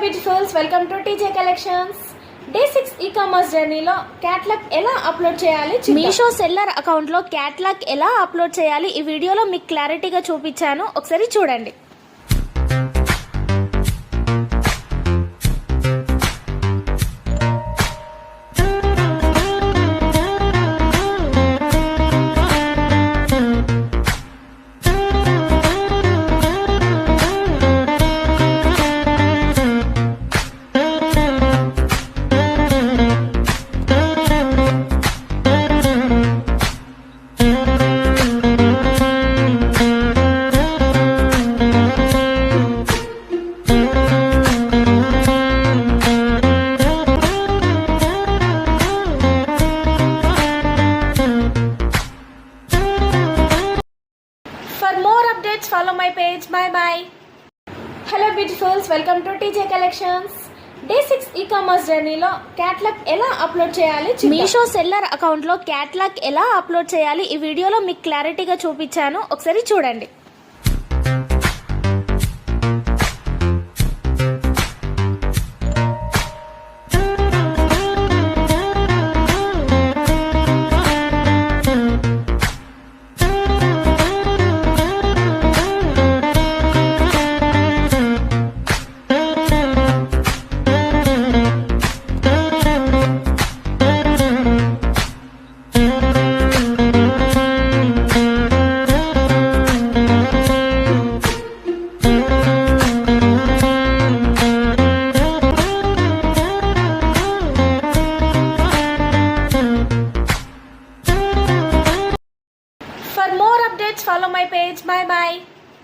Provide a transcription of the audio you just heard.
Beautifuls, welcome to TJ collections. Day 6 e-commerce జర్నీలో catalogue ఎలా upload చేయాలి, మీషో సెల్లర్ అకౌంట్ లో క్యాటలాగ్ ఎలా అప్లోడ్ చేయాలి ఈ వీడియోలో మీకు క్లారిటీగా చూపించాను. ఒకసారి చూడండి. For more updates, follow my page. Bye bye. Hello beautifuls, welcome to TJ Collections. Day 6 e-commerce జర్నీలో క్యాటలాగ్ ఎలా అప్లోడ్ చేయాలి, మీషో సెల్లర్ అకౌంట్ లో క్యాటలాగ్ ఎలా అప్లోడ్ చేయాలి ఈ వీడియోలో మీకు క్లారిటీగా చూపించాను. ఒకసారి చూడండి. For more updates, follow my page. Bye bye.